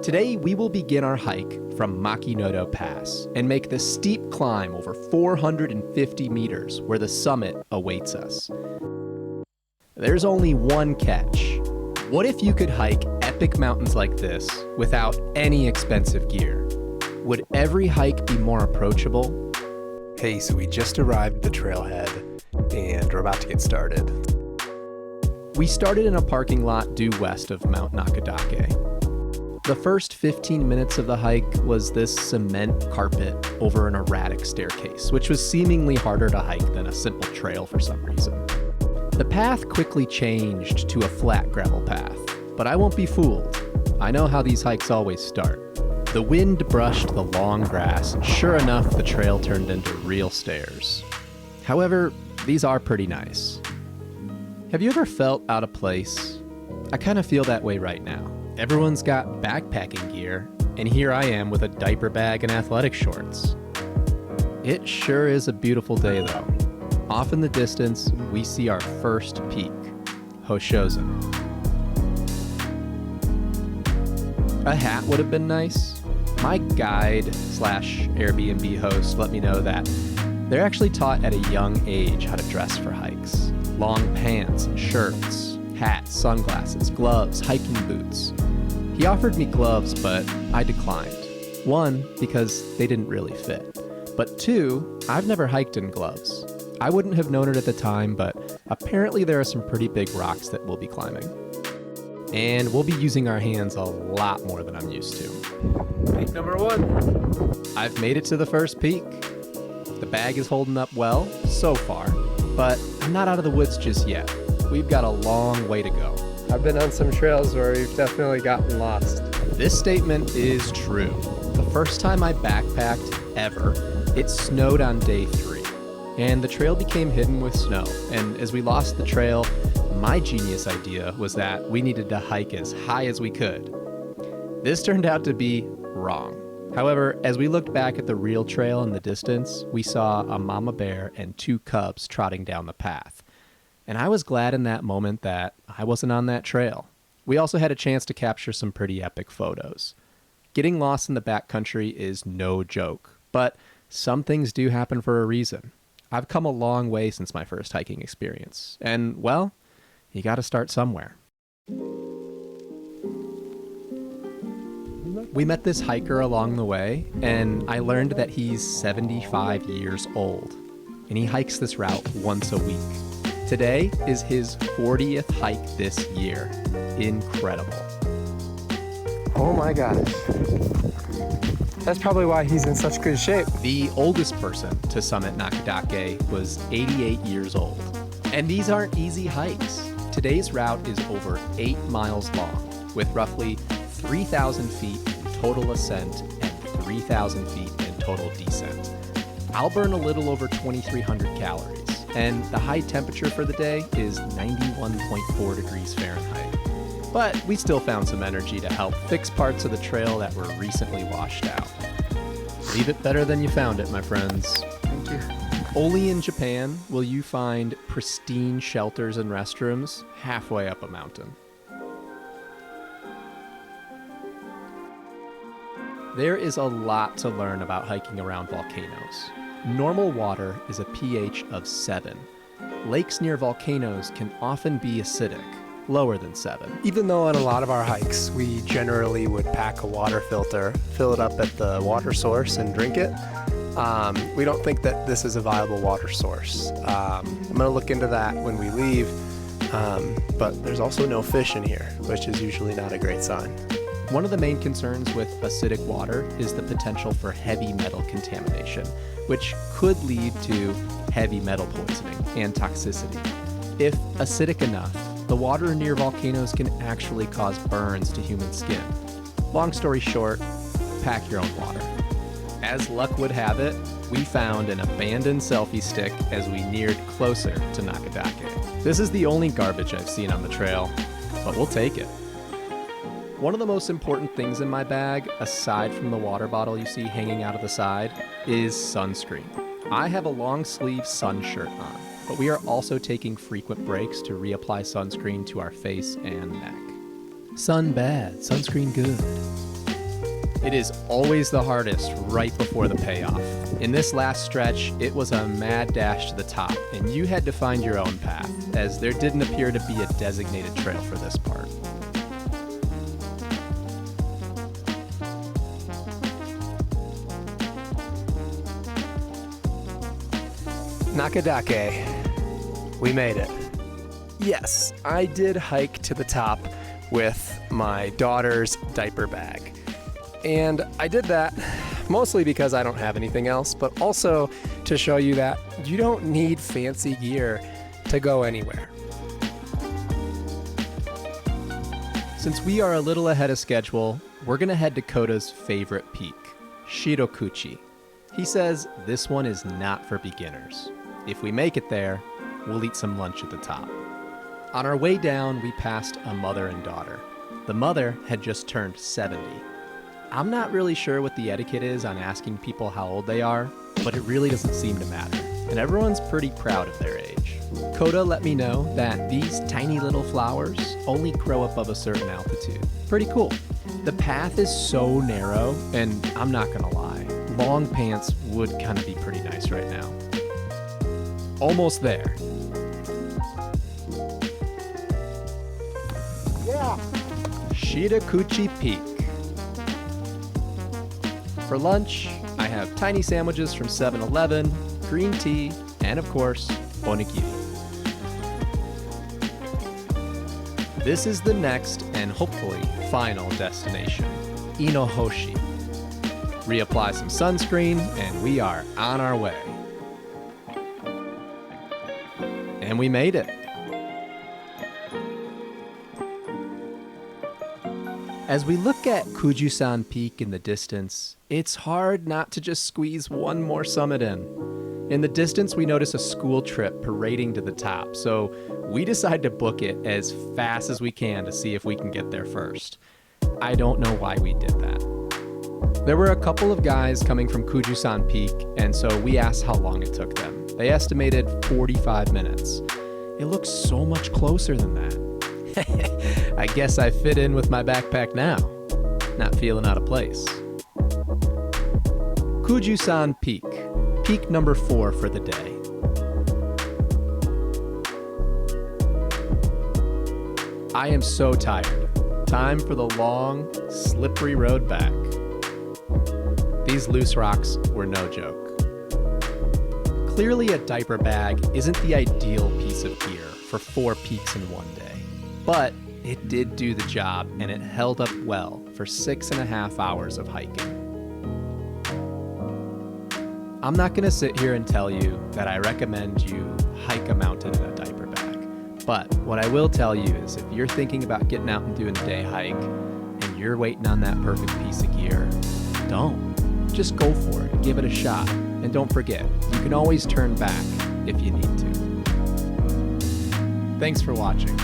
Today, we will begin our hike from Makinodo Pass and make the steep climb over 450 meters where the summit awaits us. There's only one catch. What if you could hike epic mountains like this without any expensive gear? Would every hike be more approachable? Hey, so we just arrived at the trailhead and we're about to get started. We started in a parking lot due west of Mount Nakadake. The first 15 minutes of the hike was this cement carpet over an erratic staircase, which was seemingly harder to hike than a simple trail for some reason. The path quickly changed to a flat gravel path, but I won't be fooled. I know how these hikes always start. The wind brushed the long grass, and sure enough, the trail turned into real stairs. However, these are pretty nice. Have you ever felt out of place? I kind of feel that way right now. Everyone's got backpacking gear, and here I am with a diaper bag and athletic shorts. It sure is a beautiful day though. Off in the distance, we see our first peak, Hoshozen. A hat would have been nice. My guide slash Airbnb host let me know that they're actually taught at a young age how to dress for hikes. Long pants and shirts, hats, sunglasses, gloves, hiking boots. He offered me gloves, but I declined. One, because they didn't really fit. But two, I've never hiked in gloves. I wouldn't have known it at the time, but apparently there are some pretty big rocks that we'll be climbing. And we'll be using our hands a lot more than I'm used to. Peak number 1. I've made it to the first peak. The bag is holding up well, so far, but I'm not out of the woods just yet. We've got a long way to go. I've been on some trails where we've definitely gotten lost. This statement is true. The first time I backpacked ever, it snowed on day 3, and the trail became hidden with snow. And as we lost the trail, my genius idea was that we needed to hike as high as we could. This turned out to be wrong. However, as we looked back at the real trail in the distance, we saw a mama bear and 2 cubs trotting down the path. And I was glad in that moment that I wasn't on that trail. We also had a chance to capture some pretty epic photos. Getting lost in the backcountry is no joke, but some things do happen for a reason. I've come a long way since my first hiking experience, and well, you gotta start somewhere. We met this hiker along the way, and I learned that he's 75 years old, and he hikes this route once a week. Today is his 40th hike this year. Incredible. Oh my gosh. That's probably why he's in such good shape. The oldest person to summit Nakadake was 88 years old. And these aren't easy hikes. Today's route is over 8 miles long, with roughly 3,000 feet in total ascent and 3,000 feet in total descent. I'll burn a little over 2,300 calories. And the high temperature for the day is 91.4 degrees Fahrenheit. But we still found some energy to help fix parts of the trail that were recently washed out. Leave it better than you found it, my friends. Thank you. Only in Japan will you find pristine shelters and restrooms halfway up a mountain. There is a lot to learn about hiking around volcanoes. Normal water is a pH of 7. Lakes near volcanoes can often be acidic, lower than 7. Even though on a lot of our hikes, we generally would pack a water filter, fill it up at the water source and drink it, we don't think that this is a viable water source. I'm going to look into that when we leave, but there's also no fish in here, which is usually not a great sign. One of the main concerns with acidic water is the potential for heavy metal contamination, which could lead to heavy metal poisoning and toxicity. If acidic enough, the water near volcanoes can actually cause burns to human skin. Long story short, pack your own water. As luck would have it, we found an abandoned selfie stick as we neared closer to Nakadake. This is the only garbage I've seen on the trail, but we'll take it. One of the most important things in my bag, aside from the water bottle you see hanging out of the side, is sunscreen. I have a long sleeve sun shirt on, but we are also taking frequent breaks to reapply sunscreen to our face and neck. Sun bad, sunscreen good. It is always the hardest right before the payoff. In this last stretch, it was a mad dash to the top, and you had to find your own path, as there didn't appear to be a designated trail for this part. Nakadake. We made it. Yes, I did hike to the top with my daughter's diaper bag. And I did that mostly because I don't have anything else, but also to show you that you don't need fancy gear to go anywhere. Since we are a little ahead of schedule, we're gonna head to Kota's favorite peak, Shirokuchi. He says this one is not for beginners. If we make it there, we'll eat some lunch at the top. On our way down, we passed a mother and daughter. The mother had just turned 70. I'm not really sure what the etiquette is on asking people how old they are, but it really doesn't seem to matter, and everyone's pretty proud of their age. Kota let me know that these tiny little flowers only grow above a certain altitude. Pretty cool. The path is so narrow, and I'm not gonna lie, long pants would kind of be pretty nice right now. Almost there. Yeah. Shirokuchi Peak. For lunch, I have tiny sandwiches from 7-Eleven, green tea, and of course, onigiri. This is the next and hopefully final destination, Inohoshi. Reapply some sunscreen, and we are on our way. And we made it. As we look at Kuju-san Peak in the distance, it's hard not to just squeeze one more summit in. In the distance, we notice a school trip parading to the top, so we decide to book it as fast as we can to see if we can get there first. I don't know why we did that. There were a couple of guys coming from Kuju-san Peak, and so we asked how long it took them. They estimated 45 minutes. It looks so much closer than that. I guess I fit in with my backpack now. Not feeling out of place. Kuju-san Peak. Peak number 4 for the day. I am so tired. Time for the long, slippery road back. These loose rocks were no joke. Clearly a diaper bag isn't the ideal piece of gear for 4 peaks in one day. But it did do the job, and it held up well for 6.5 hours of hiking. I'm not going to sit here and tell you that I recommend you hike a mountain in a diaper bag. But what I will tell you is if you're thinking about getting out and doing a day hike, and you're waiting on that perfect piece of gear, don't. Just go for it. Give it a shot. And don't forget, you can always turn back if you need to. Thanks for watching.